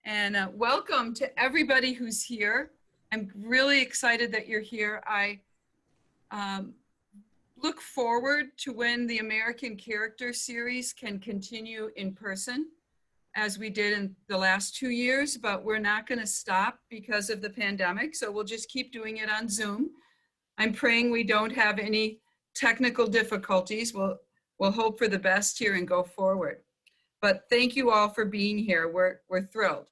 And welcome to everybody who's here. I'm really excited that you're here. I look forward to when the American Character Series can continue in person, as we did in the last 2 years, but we're not going to stop because of the pandemic. So we'll just keep doing it on Zoom. I'm praying we don't have any technical difficulties. We'll hope for the best here and go forward. But thank you all for being here. We're thrilled.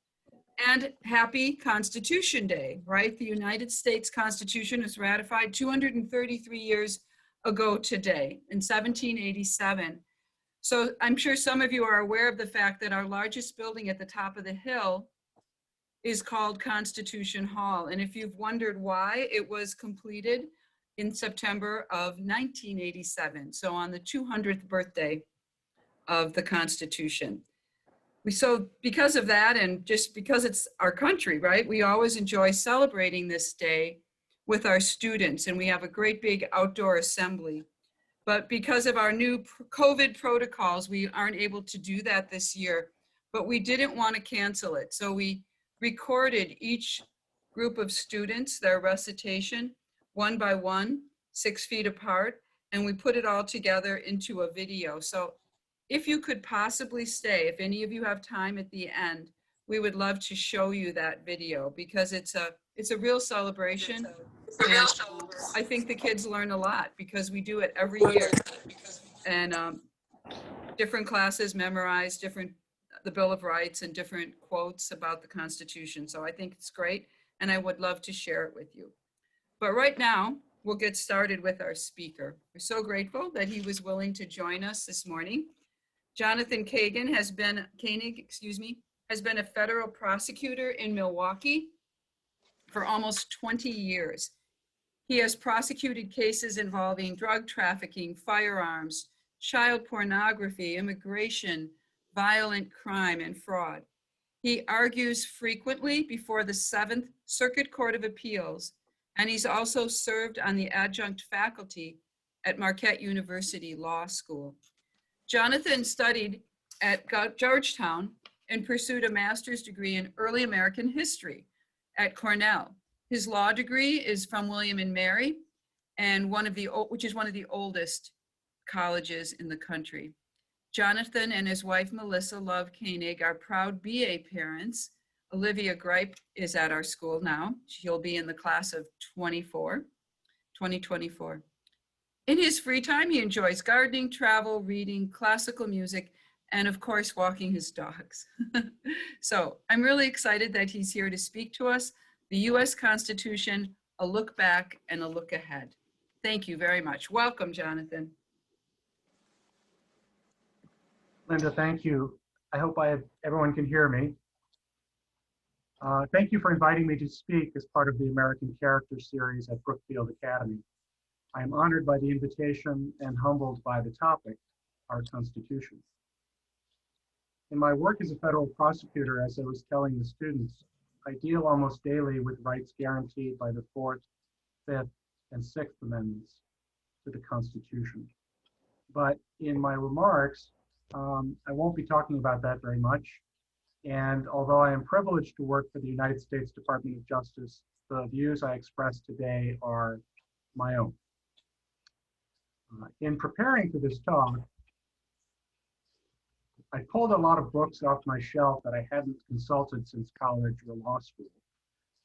And happy Constitution Day, right? The United States Constitution was ratified 233 years ago today, in 1787. So I'm sure some of you are aware of the fact that our largest building at the top of the hill is called Constitution Hall. And if you've wondered why, it was completed in September of 1987, so on the 200th birthday of the Constitution. So because of that, and just because it's our country, right, we always enjoy celebrating this day with our students, and we have a great big outdoor assembly. But because of our new COVID protocols, we aren't able to do that this year, but we didn't want to cancel it. So we recorded each group of students, their recitation, one by one, 6 feet apart, and we put it all together into a video. So if you could possibly stay, if any of you have time at the end, we would love to show you that video because it's a real celebration. And I think the kids learn a lot because we do it every year. And different classes memorize the Bill of Rights and different quotes about the Constitution. So I think it's great, and I would love to share it with you. But right now, we'll get started with our speaker. We're so grateful that he was willing to join us this morning. Jonathan Koenig has been a federal prosecutor in Milwaukee for almost 20 years. He has prosecuted cases involving drug trafficking, firearms, child pornography, immigration, violent crime, and fraud. He argues frequently before the 7th Circuit Court of Appeals, and he's also served on the adjunct faculty at Marquette University Law School. Jonathan studied at Georgetown and pursued a master's degree in early American history at Cornell. His law degree is from William and Mary, and which is one of the oldest colleges in the country. Jonathan and his wife, Melissa Love Koenig, are proud BA parents. Olivia Gripe is at our school now. She'll be in the class of 2024. In his free time, he enjoys gardening, travel, reading, classical music, and of course, walking his dogs. So I'm really excited that he's here to speak to us. The US Constitution, a look back and a look ahead. Thank you very much. Welcome, Jonathan. Linda, thank you. I hope everyone can hear me. Thank you for inviting me to speak as part of the American Character Series at Brookfield Academy. I am honored by the invitation and humbled by the topic, our Constitution. In my work as a federal prosecutor, as I was telling the students, I deal almost daily with rights guaranteed by the 4th, 5th, and 6th Amendments to the Constitution. But in my remarks, I won't be talking about that very much. And although I am privileged to work for the United States Department of Justice, the views I express today are my own. In preparing for this talk, I pulled a lot of books off my shelf that I hadn't consulted since college or law school.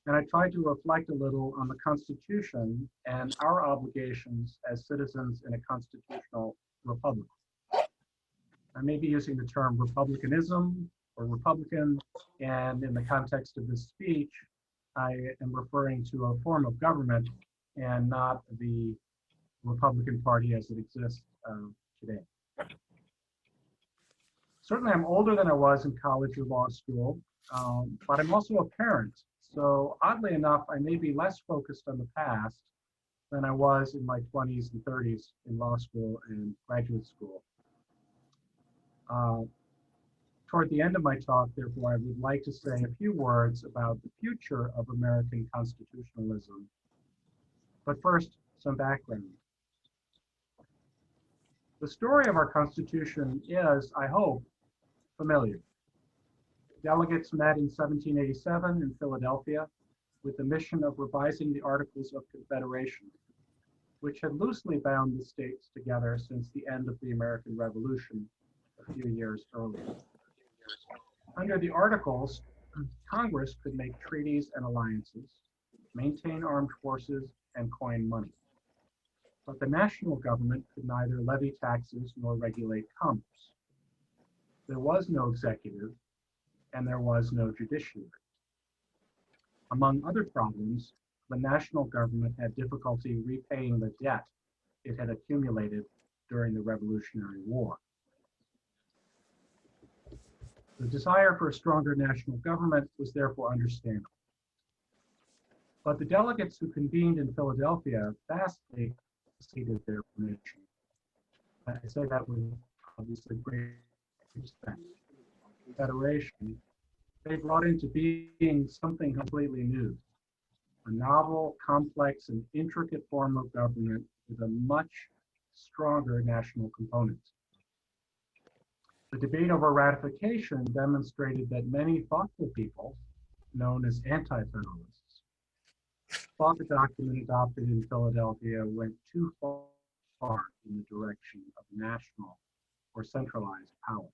And I tried to reflect a little on the Constitution and our obligations as citizens in a constitutional republic. I may be using the term republicanism or Republican, and in the context of this speech, I am referring to a form of government and not the Republican Party as it exists today. Certainly, I'm older than I was in college or law school, but I'm also a parent. So oddly enough, I may be less focused on the past than I was in my 20s and 30s in law school and graduate school. Toward the end of my talk, therefore, I would like to say a few words about the future of American constitutionalism. But first, some background. The story of our Constitution is, I hope, familiar. Delegates met in 1787 in Philadelphia with the mission of revising the Articles of Confederation, which had loosely bound the states together since the end of the American Revolution a few years earlier. Under the Articles, Congress could make treaties and alliances, maintain armed forces, and coin money. But the national government could neither levy taxes nor regulate commerce. There was no executive, and there was no judiciary. Among other problems, the national government had difficulty repaying the debt it had accumulated during the Revolutionary War. The desire for a stronger national government was therefore understandable. But the delegates who convened in Philadelphia vastly exceeded their mission. I say that with obviously great respect. Federation, they brought into being something completely new, a novel, complex, and intricate form of government with a much stronger national component. The debate over ratification demonstrated that many thoughtful people, known as Anti-Federalists, thought the document adopted in Philadelphia went too far in the direction of national or centralized power.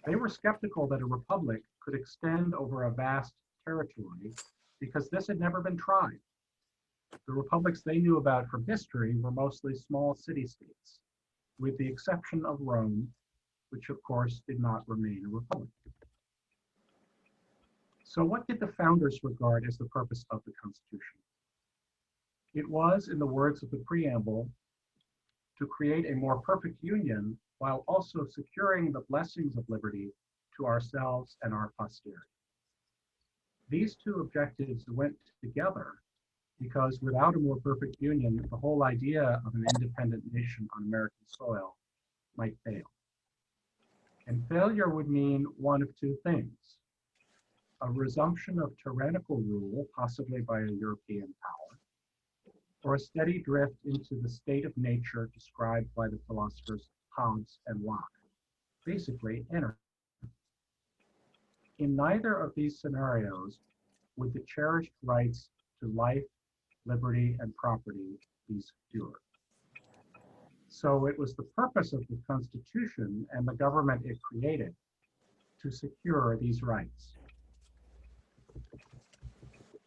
They were skeptical that a republic could extend over a vast territory because this had never been tried. The republics they knew about from history were mostly small city-states, with the exception of Rome, which of course did not remain a republic. So what did the founders regard as the purpose of the Constitution? It was, in the words of the preamble, to create a more perfect union while also securing the blessings of liberty to ourselves and our posterity. These two objectives went together because without a more perfect union, the whole idea of an independent nation on American soil might fail. And failure would mean one of two things: a resumption of tyrannical rule, possibly by a European power, or a steady drift into the state of nature described by the philosophers Hobbes and Locke, basically anarchy. In neither of these scenarios would the cherished rights to life, liberty, and property be secured. So it was the purpose of the Constitution and the government it created to secure these rights.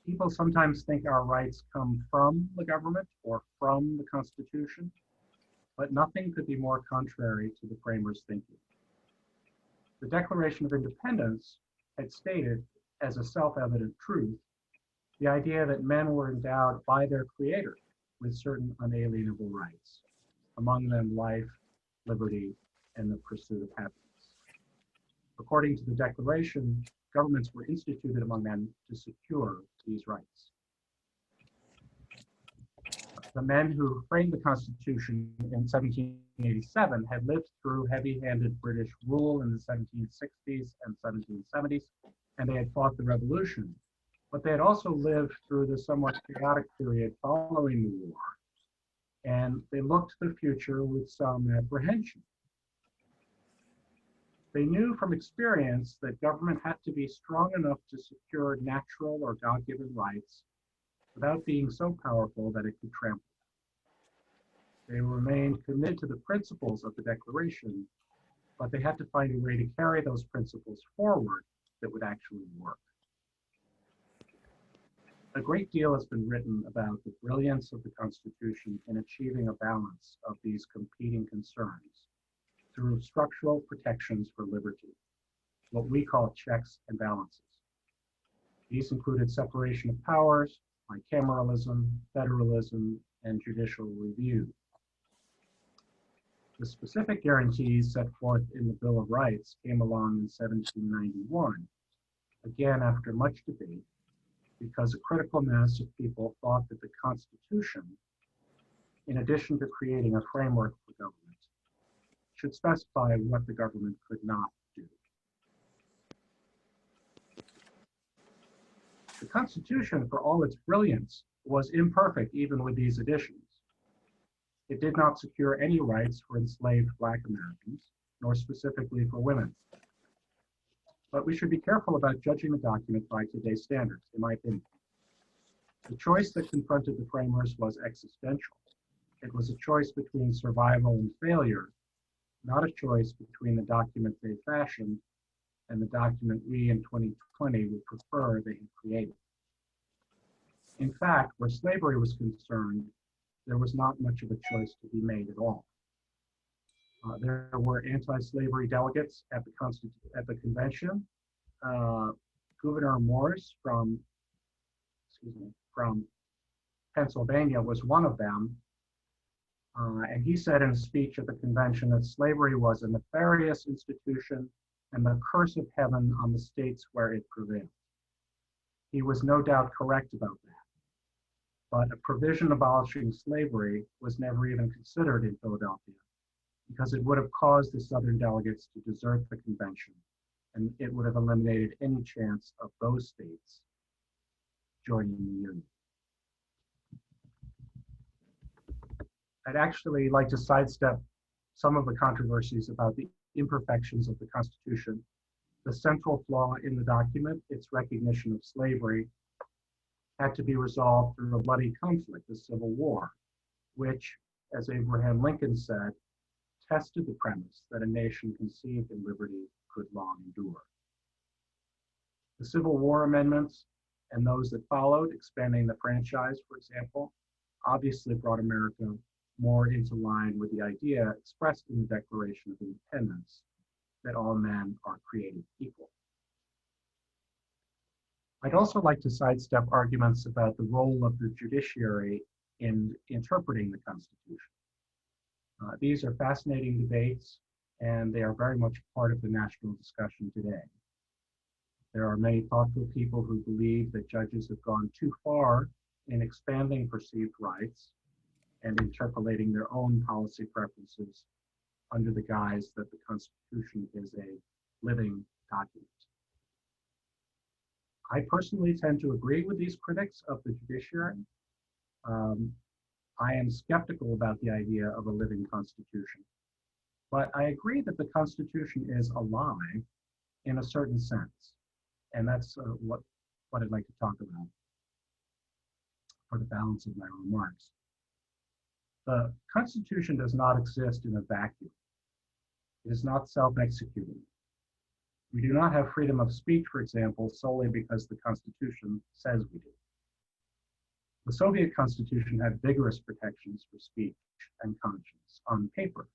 People sometimes think our rights come from the government or from the Constitution, but nothing could be more contrary to the framers' thinking. The Declaration of Independence had stated, as a self-evident truth, the idea that men were endowed by their Creator with certain unalienable rights, among them life, liberty, and the pursuit of happiness. According to the Declaration, governments were instituted among men to secure these rights. The men who framed the Constitution in 1787 had lived through heavy-handed British rule in the 1760s and 1770s, and they had fought the Revolution. But they had also lived through the somewhat chaotic period following the war, and they looked to the future with some apprehension. They knew from experience that government had to be strong enough to secure natural or God-given rights without being so powerful that it could trample them. They remained committed to the principles of the Declaration, but they had to find a way to carry those principles forward that would actually work. A great deal has been written about the brilliance of the Constitution in achieving a balance of these competing concerns through structural protections for liberty, what we call checks and balances. These included separation of powers, bicameralism, federalism, and judicial review. The specific guarantees set forth in the Bill of Rights came along in 1791, again after much debate, because a critical mass of people thought that the Constitution, in addition to creating a framework for government, should specify what the government could not do. The Constitution, for all its brilliance, was imperfect even with these additions. It did not secure any rights for enslaved Black Americans, nor specifically for women. But we should be careful about judging the document by today's standards, in my opinion. The choice that confronted the framers was existential. It was a choice between survival and failure, not a choice between the document they fashioned and the document we in 2020 would prefer they had created. In fact, where slavery was concerned, there was not much of a choice to be made at all. There were anti-slavery delegates at the convention. Gouverneur Morris from Pennsylvania was one of them. And he said in a speech at the convention that slavery was a nefarious institution and the curse of heaven on the states where it prevailed. He was no doubt correct about that. But a provision abolishing slavery was never even considered in Philadelphia because it would have caused the Southern delegates to desert the convention, and it would have eliminated any chance of those states joining the Union. I'd actually like to sidestep some of the controversies about the imperfections of the Constitution. The central flaw in the document, its recognition of slavery, had to be resolved through a bloody conflict, the Civil War, which, as Abraham Lincoln said, tested the premise that a nation conceived in liberty could long endure. The Civil War amendments and those that followed, expanding the franchise, for example, obviously brought America more into line with the idea expressed in the Declaration of Independence that all men are created equal. I'd also like to sidestep arguments about the role of the judiciary in interpreting the Constitution. These are fascinating debates, and they are very much part of the national discussion today. There are many thoughtful people who believe that judges have gone too far in expanding perceived rights and interpolating their own policy preferences under the guise that the Constitution is a living document. I personally tend to agree with these critics of the judiciary. I am skeptical about the idea of a living Constitution, but I agree that the Constitution is alive in a certain sense, and that's what I'd like to talk about for the balance of my remarks. The Constitution does not exist in a vacuum. It is not self-executing. We do not have freedom of speech, for example, solely because the Constitution says we do. The Soviet Constitution had vigorous protections for speech and conscience on paper,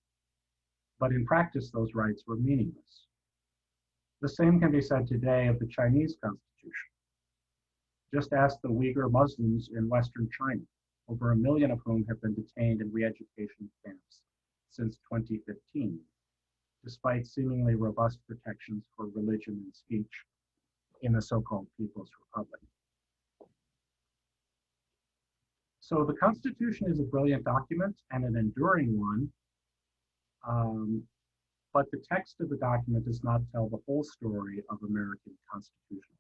but in practice, those rights were meaningless. The same can be said today of the Chinese Constitution. Just ask the Uyghur Muslims in Western China, over 1 million of whom have been detained in re-education camps since 2015, despite seemingly robust protections for religion and speech in the so-called People's Republic. So the Constitution is a brilliant document and an enduring one, but the text of the document does not tell the whole story of American constitutionalism.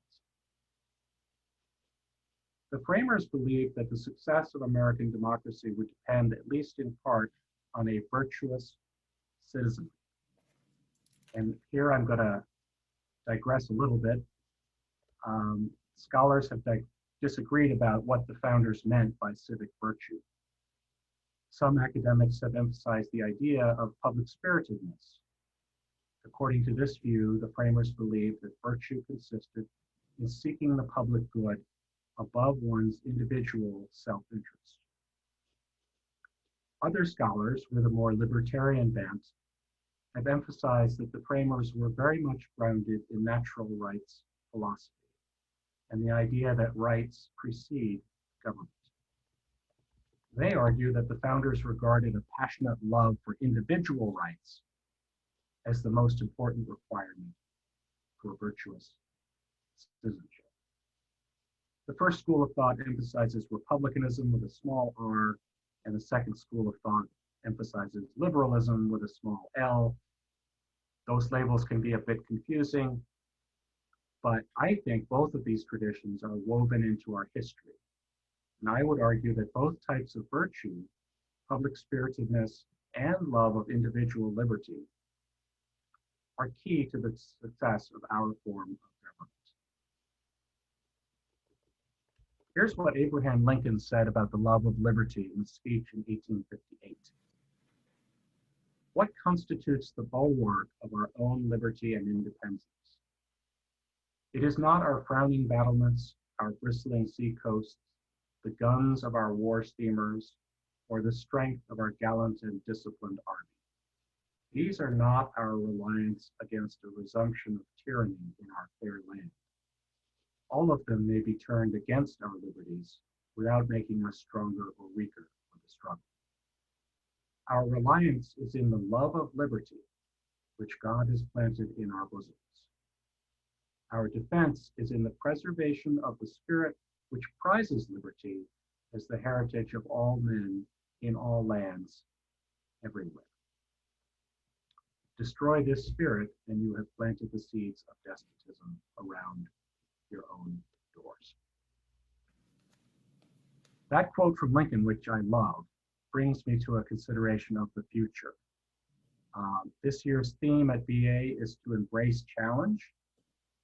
The framers believed that the success of American democracy would depend, at least in part, on a virtuous citizenry. And here I'm going to digress a little bit. Scholars have disagreed about what the founders meant by civic virtue. Some academics have emphasized the idea of public spiritedness. According to this view, the framers believed that virtue consisted in seeking the public good above one's individual self-interest. Other scholars with a more libertarian bent have emphasized that the framers were very much grounded in natural rights philosophy and the idea that rights precede government. They argue that the founders regarded a passionate love for individual rights as the most important requirement for virtuous citizenship. The first school of thought emphasizes republicanism with a small r, and the second school of thought emphasizes liberalism with a small l. Those labels can be a bit confusing, but I think both of these traditions are woven into our history. And I would argue that both types of virtue, public spiritedness and love of individual liberty, are key to the success of our form of government. Here's what Abraham Lincoln said about the love of liberty in a speech in 1858. What constitutes the bulwark of our own liberty and independence? It is not our frowning battlements, our bristling seacoasts, the guns of our war steamers, or the strength of our gallant and disciplined army. These are not our reliance against a resumption of tyranny in our fair land. All of them may be turned against our liberties without making us stronger or weaker for the struggle. Our reliance is in the love of liberty, which God has planted in our bosoms. Our defense is in the preservation of the spirit which prizes liberty as the heritage of all men in all lands, everywhere. Destroy this spirit, and you have planted the seeds of despotism around your own doors. That quote from Lincoln, which I love, brings me to a consideration of the future. This year's theme at BA is to embrace challenge.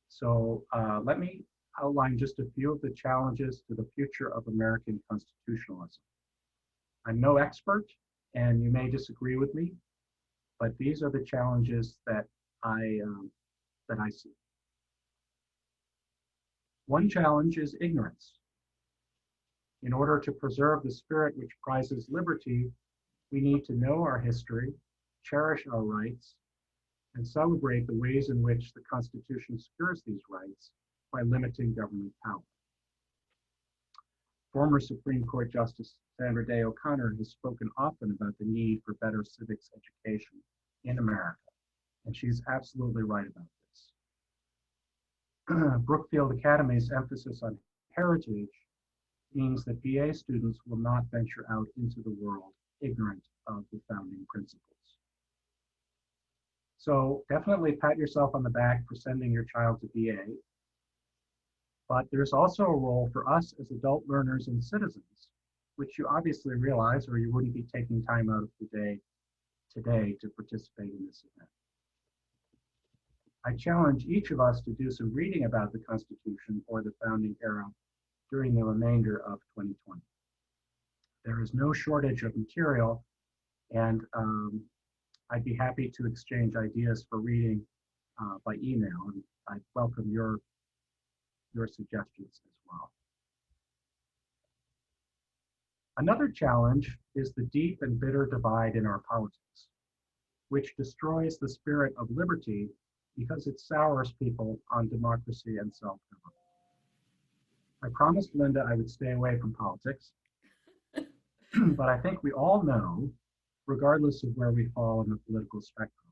So let me outline just a few of the challenges to the future of American constitutionalism. I'm no expert, and you may disagree with me, but these are the challenges that I see. One challenge is ignorance. In order to preserve the spirit which prizes liberty, we need to know our history, cherish our rights, and celebrate the ways in which the Constitution secures these rights by limiting government power. Former Supreme Court Justice Sandra Day O'Connor has spoken often about the need for better civics education in America, and she's absolutely right about this. Brookfield Academy's emphasis on heritage means that BA students will not venture out into the world ignorant of the founding principles. So definitely pat yourself on the back for sending your child to BA, but there's also a role for us as adult learners and citizens, which you obviously realize, or you wouldn't be taking time out of the day today to participate in this event. I challenge each of us to do some reading about the Constitution or the founding era during the remainder of 2020. There is no shortage of material, and I'd be happy to exchange ideas for reading by email, and I welcome your suggestions as well. Another challenge is the deep and bitter divide in our politics, which destroys the spirit of liberty because it sours people on democracy and self-government. I promised Linda I would stay away from politics, but I think we all know, regardless of where we fall in the political spectrum,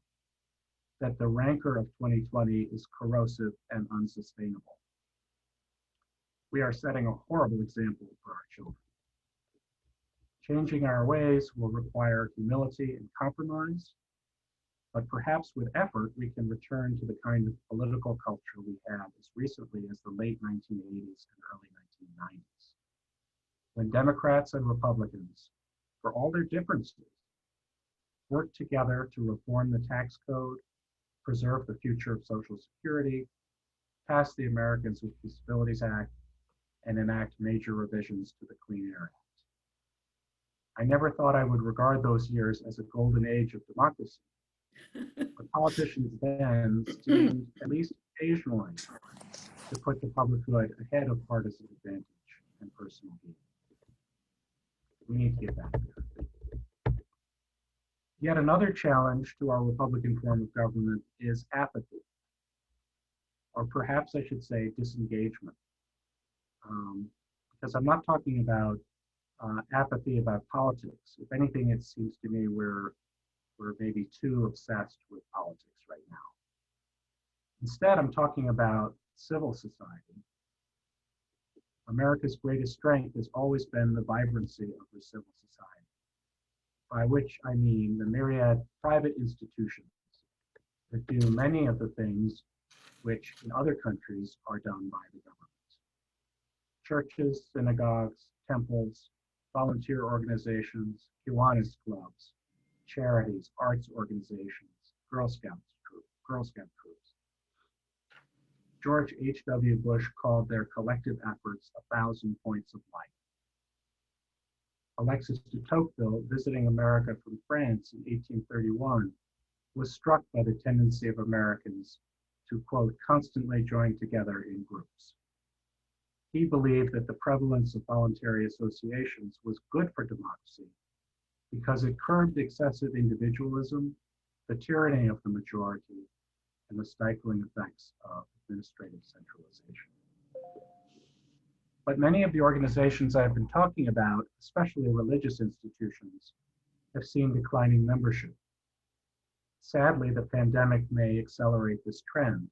that the rancor of 2020 is corrosive and unsustainable. We are setting a horrible example for our children. Changing our ways will require humility and compromise, but perhaps with effort, we can return to the kind of political culture we had as recently as the late 1980s and early 1990s, when Democrats and Republicans, for all their differences, worked together to reform the tax code, preserve the future of Social Security, pass the Americans with Disabilities Act, and enact major revisions to the Clean Air Act. I never thought I would regard those years as a golden age of democracy, but politicians then seemed, at least occasionally, to put the public good ahead of partisan advantage and personal gain. We need to get back there. Yet another challenge to our Republican form of government is apathy, or perhaps I should say disengagement. Because I'm not talking about apathy about politics. If anything, it seems to me we're maybe too obsessed with politics right now. Instead, I'm talking about civil society. America's greatest strength has always been the vibrancy of the civil society, by which I mean the myriad private institutions that do many of the things which in other countries are done by the government. Churches, synagogues, temples, volunteer organizations, Kiwanis clubs, charities, arts organizations, Girl Scouts Girl Scout troops. George H.W. Bush called their collective efforts 1,000 points of light. Alexis de Tocqueville, visiting America from France in 1831, was struck by the tendency of Americans to, quote, constantly join together in groups. He believed that the prevalence of voluntary associations was good for democracy because it curbed excessive individualism, the tyranny of the majority, and the stifling effects of administrative centralization. But many of the organizations I've been talking about, especially religious institutions, have seen declining membership. Sadly, the pandemic may accelerate this trend.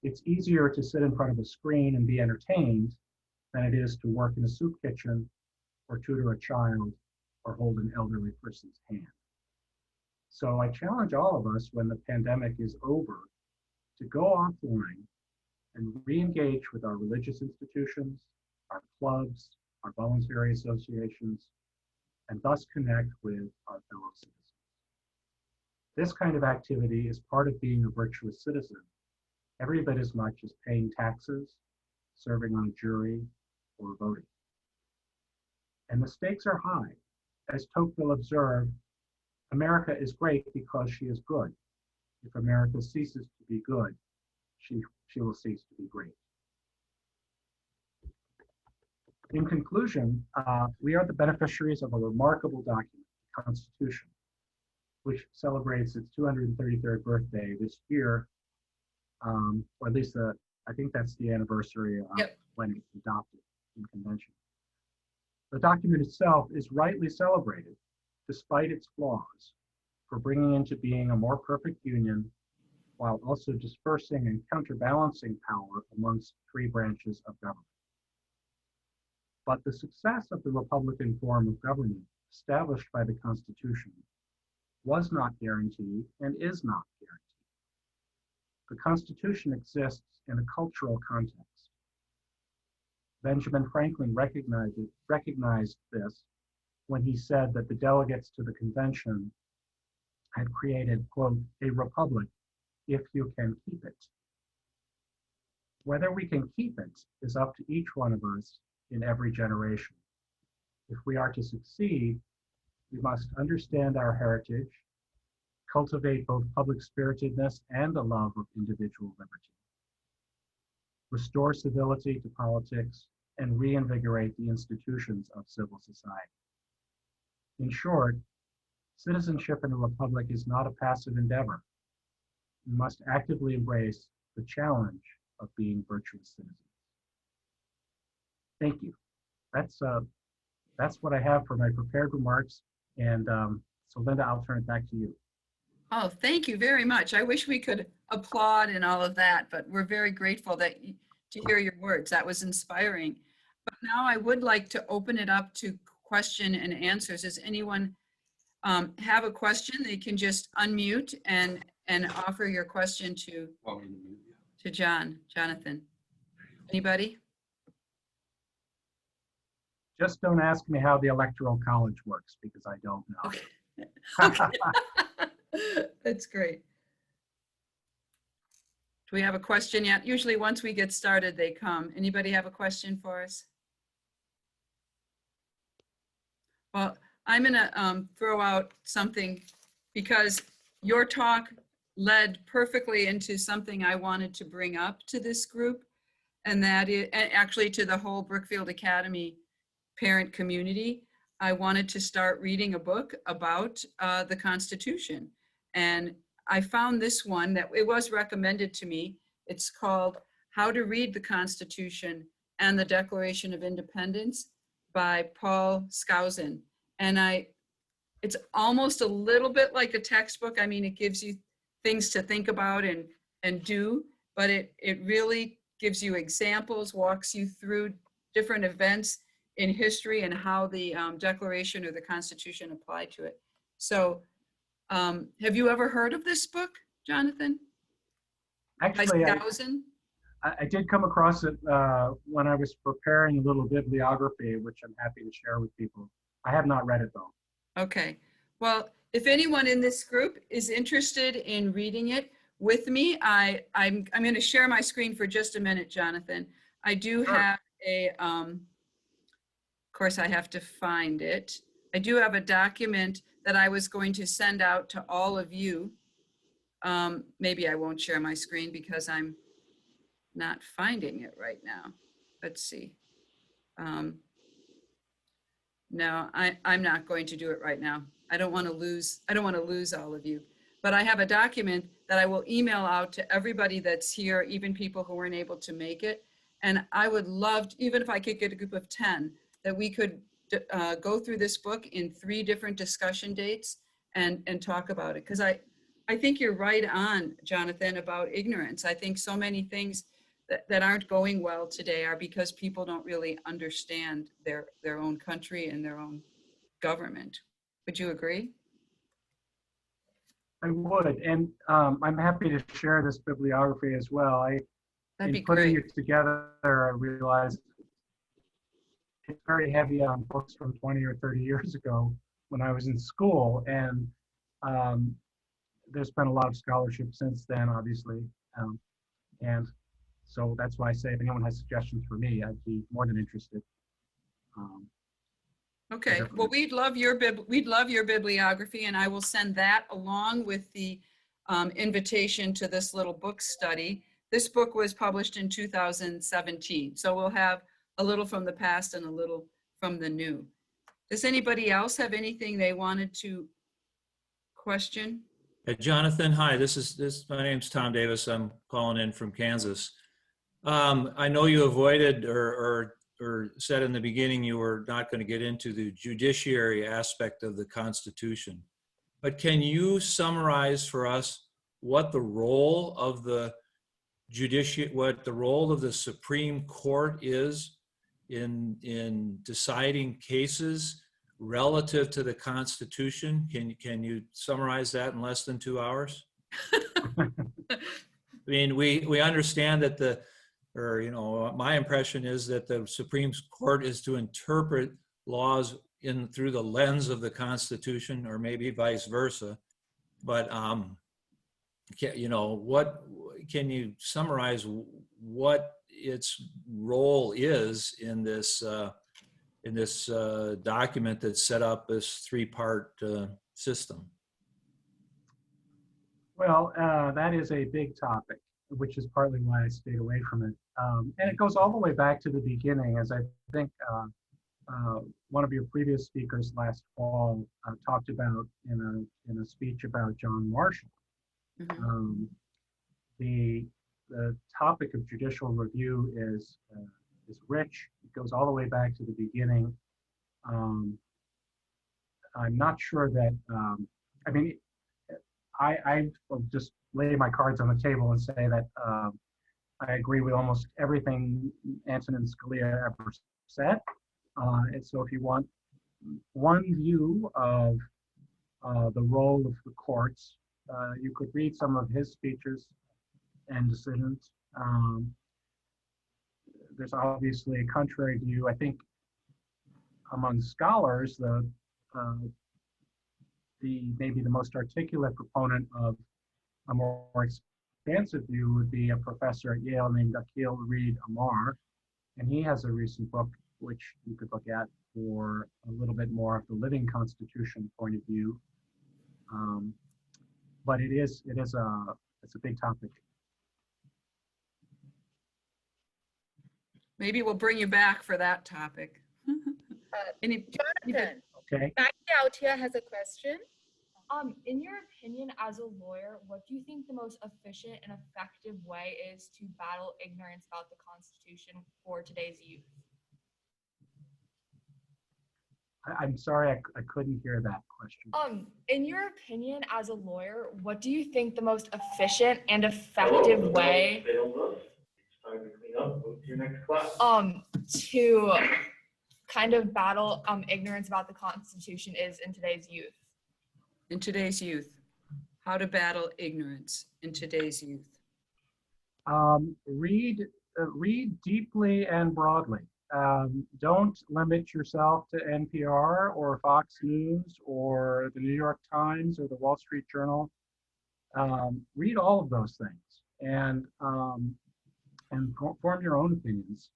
It's easier to sit in front of a screen and be entertained than it is to work in a soup kitchen or tutor a child or hold an elderly person's hand. So I challenge all of us when the pandemic is over to go offline and re-engage with our religious institutions, our clubs, our voluntary associations, and thus connect with our fellow citizens. This kind of activity is part of being a virtuous citizen, every bit as much as paying taxes, serving on a jury, or voting. And the stakes are high. As Tocqueville observed, America is great because she is good. If America ceases to be good, she will cease to be great. In conclusion, we are the beneficiaries of a remarkable document, the Constitution, which celebrates its 233rd birthday this year, or at least I think that's the anniversary of when it was adopted in convention. The document itself is rightly celebrated, despite its flaws, for bringing into being a more perfect union while also dispersing and counterbalancing power amongst three branches of government. But the success of the Republican form of government established by the Constitution was not guaranteed and is not guaranteed. The Constitution exists in a cultural context. Benjamin Franklin recognized this when he said that the delegates to the convention had created, quote, a republic if you can keep it. Whether we can keep it is up to each one of us in every generation. If we are to succeed, we must understand our heritage, cultivate both public spiritedness and a love of individual liberty, restore civility to politics, and reinvigorate the institutions of civil society. In short, citizenship in a republic is not a passive endeavor. We must actively embrace the challenge of being virtuous citizens. Thank you. That's what I have for my prepared remarks. And so Linda, I'll turn it back to you. Oh, thank you very much. I wish we could applaud and all of that, but we're very grateful to hear your words. That was inspiring. But now I would like to open it up to question and answers. Does anyone have a question? They can just unmute and offer your question to Jonathan. Anybody? Just don't ask me how the Electoral College works because I don't know. Okay. Okay. That's great. Do we have a question yet? Usually once we get started, they come. Anybody have a question for us? Well, I'm gonna throw out something because your talk led perfectly into something I wanted to bring up to this group, and that is actually to the whole Brookfield Academy parent community. I wanted to start reading a book about the Constitution. And I found this one that it was recommended to me. It's called How to Read the Constitution and the Declaration of Independence by Paul Skousen. And it's almost a little bit like a textbook. I mean, it gives you things to think about and do, but it really gives you examples, walks you through different events in history and how the Declaration or the Constitution applied to it. So have you ever heard of this book, Jonathan? Actually, I did come across it when I was preparing a little bibliography, which I'm happy to share with people. I have not read it though. Okay. Well, if anyone in this group is interested in reading it with me, I'm going to share my screen for just a minute, Jonathan. I do have a, of course, I have to find it. I do have a document that I was going to send out to all of you. Maybe I won't share my screen because I'm not finding it right now. Let's see. No, I'm not going to do it right now. I don't want to lose all of you. But I have a document that I will email out to everybody that's here, even people who weren't able to make it. And I would love, even if I could get a group of 10, that we could go through this book in 3 different discussion dates and talk about it. Because I think you're right on, Jonathan, about ignorance. I think so many things that aren't going well today are because people don't really understand their own country and their own government. Would you agree? I would, and I'm happy to share this bibliography as well. That'd be In putting great. it together, I realized it's very heavy on books from 20 or 30 years ago when I was in school, and there's been a lot of scholarship since then, obviously, and so that's why I say if anyone has suggestions for me, I'd be more than interested. Okay, well, we'd love your bibliography, and I will send that along with the invitation to this little book study. This book was published in 2017, so we'll have a little from the past and a little from the new. Does anybody else have anything they wanted to question? Jonathan, hi, my name's Tom Davis. I'm calling in from Kansas. I know you avoided or said in the beginning you were not going to get into the judiciary aspect of the Constitution. But can you summarize for us what the role of the Supreme Court is in deciding cases relative to the Constitution? Can you summarize that in less than 2 hours? I mean, we understand that my impression is that the Supreme Court is to interpret laws through the lens of the Constitution, or maybe vice versa. But can you summarize what its role is in this document that set up this 3-part system? Well, that is a big topic, which is partly why I stayed away from it. And it goes all the way back to the beginning, as I think one of your previous speakers last fall talked about in a speech about John Marshall. Mm-hmm. The topic of judicial review is rich. It goes all the way back to the beginning. I'm not sure that, I will just lay my cards on the table and say that I agree with almost everything Antonin Scalia ever said. And so if you want one view of the role of the courts, you could read some of his speeches and decisions. There's obviously a contrary view. I think among scholars, maybe the most articulate proponent of a more expansive view would be a professor at Yale named Akhil Reed Amar, and he has a recent book which you could look at for a little bit more of the living Constitution point of view. But it's a big topic. Maybe we'll bring you back for that topic. Jonathan, Okay. Maggie out here has a question. In your opinion as a lawyer, what do you think the most efficient and effective way is to battle ignorance about the Constitution for today's youth? I'm sorry, I couldn't hear that question. In your opinion as a lawyer, what do you think the most efficient and effective way to kind of battle ignorance about the Constitution is in today's youth? In today's youth, how to battle ignorance in today's youth. Read deeply and broadly. don't limit yourself to NPR or Fox News or the New York Times or the Wall Street Journal. Read all of those things and form your own opinions.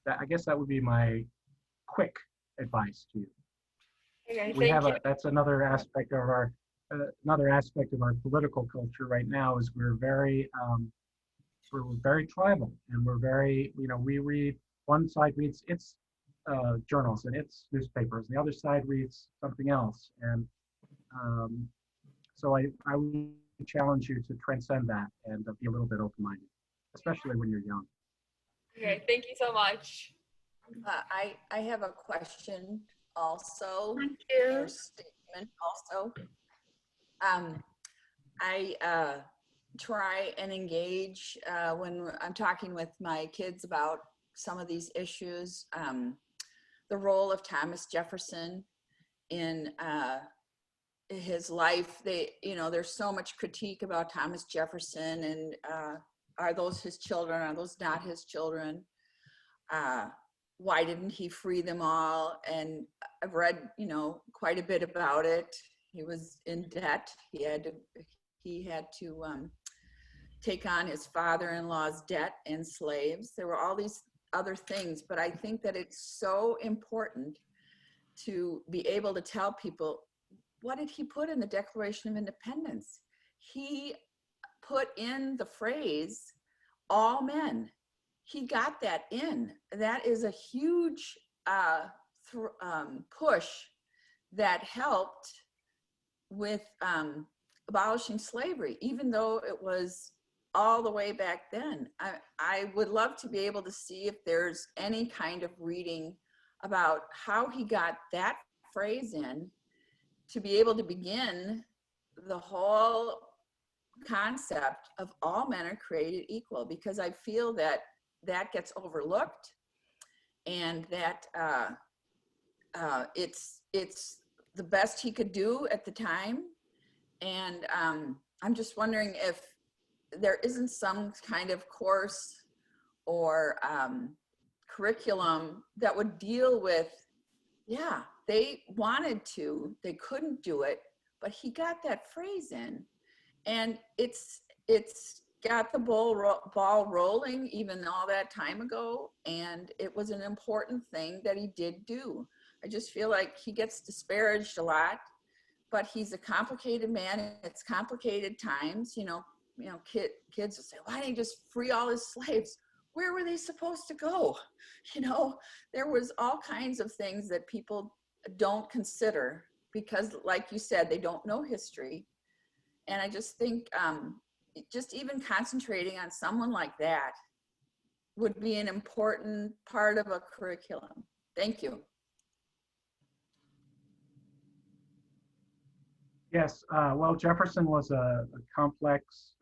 I guess that would be my quick advice to you. Okay, We have thank you. that's another aspect of our political culture right now is we're very tribal, and we're very, we read, one side reads its journals and its newspapers, the other side reads something else, and so I would challenge you to transcend that and be a little bit open-minded, especially when you're young. Okay, thank you so much. I have a question also, Thank you. or statement also. I try and engage when I'm talking with my kids about some of these issues. The role of Thomas Jefferson in his life. There's so much critique about Thomas Jefferson and are those his children? Are those not his children? Why didn't he free them all? And I've read, quite a bit about it. He was in debt. He had to take on his father-in-law's debt and slaves. There were all these other things, but I think that it's so important to be able to tell people, what did he put in the Declaration of Independence? He put in the phrase, all men. He got that in. That is a huge push that helped with abolishing slavery, even though it was all the way back then. I would love to be able to see if there's any kind of reading about how he got that phrase in to be able to begin the whole concept of all men are created equal, because I feel that that gets overlooked, and that it's the best he could do at the time. And I'm just wondering if there isn't some kind of course or curriculum that would deal with, they wanted to, they couldn't do it, but he got that phrase in, and it's got the ball rolling even all that time ago, and it was an important thing that he did do. I just feel like he gets disparaged a lot, but he's a complicated man. It's complicated times. Kids will say, why didn't he just free all his slaves? Where were they supposed to go? There was all kinds of things that people don't consider because, like you said, they don't know history. And I just think just even concentrating on someone like that would be an important part of a curriculum. Thank you. Yes, well, Jefferson was a complex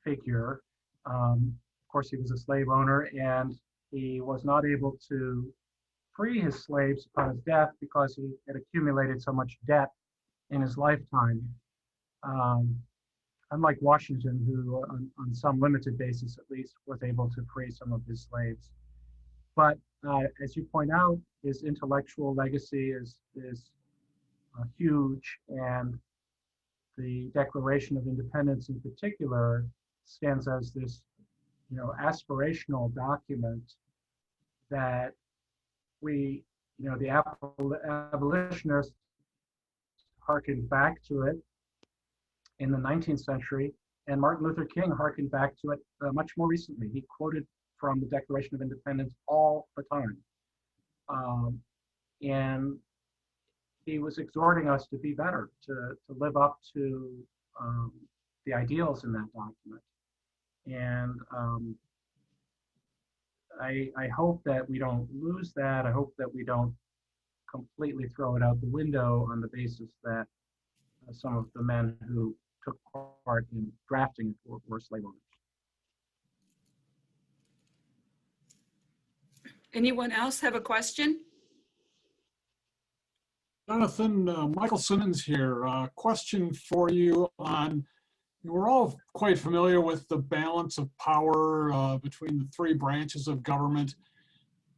figure. Of course, he was a slave owner, and he was not able to free his slaves upon his death because he had accumulated so much debt in his lifetime. Unlike Washington, who on some limited basis at least was able to free some of his slaves. But as you point out, his intellectual legacy is huge, and the Declaration of Independence in particular stands as this, aspirational document that we, the abolitionists harkened back to it in the 19th century, and Martin Luther King harkened back to it much more recently. He quoted from the Declaration of Independence all the time. And he was exhorting us to be better, to live up to the ideals in that document. And I hope that we don't lose that. I hope that we don't completely throw it out the window on the basis that some of the men who took part in drafting it were slave owners. Anyone else have a question? Jonathan, Michael Simmons here. Question for you on we're all quite familiar with the balance of power between the three branches of government.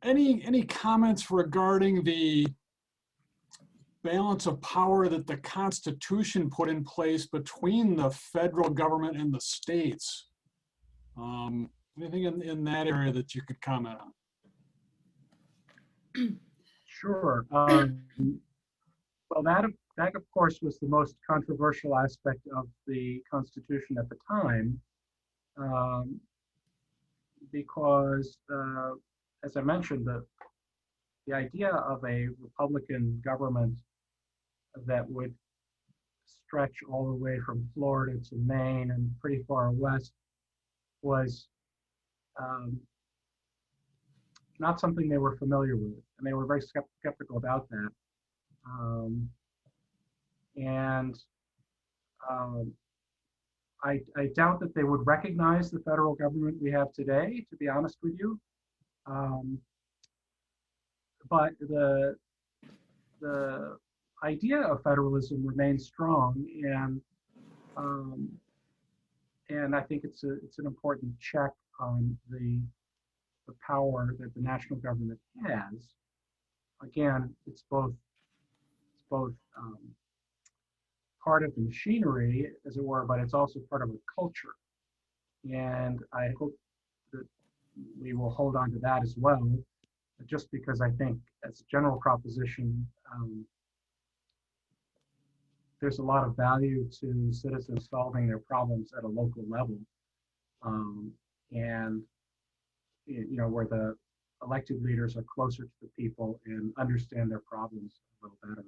Any comments regarding the balance of power that the Constitution put in place between the federal government and the states? Anything in that area that you could comment on? Sure. Well, that of course was the most controversial aspect of the Constitution at the time, because, as I mentioned, the idea of a Republican government that would stretch all the way from Florida to Maine and pretty far west was not something they were familiar with, and they were very skeptical about that. I doubt that they would recognize the federal government we have today, to be honest with you. But the idea of federalism remains strong, and I think it's an important check on the power that the national government has. Again, it's both part of the machinery, as it were, but it's also part of a culture. And I hope that we will hold on to that as well, just because I think, as a general proposition, there's a lot of value to citizens solving their problems at a local level, and where the elected leaders are closer to the people and understand their problems a little better.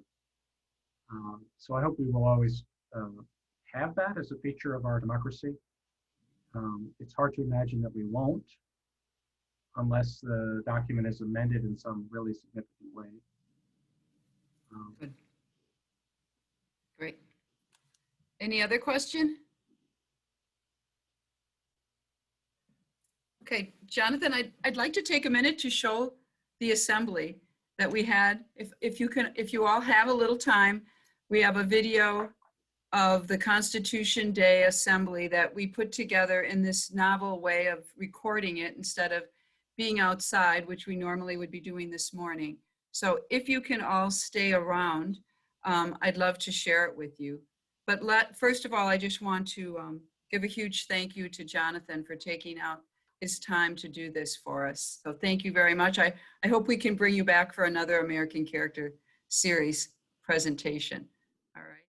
So I hope we will always have that as a feature of our democracy. It's hard to imagine that we won't, unless the document is amended in some really significant way. Good. Great. Any other question? Okay, Jonathan, I'd like to take a minute to show the assembly that we had. If you all have a little time, we have a video of the Constitution Day assembly that we put together in this novel way of recording it instead of being outside, which we normally would be doing this morning. So if you can all stay around, I'd love to share it with you. But first of all, I just want to give a huge thank you to Jonathan for taking out his time to do this for us. So thank you very much. I hope we can bring you back for another American Character Series presentation. All right.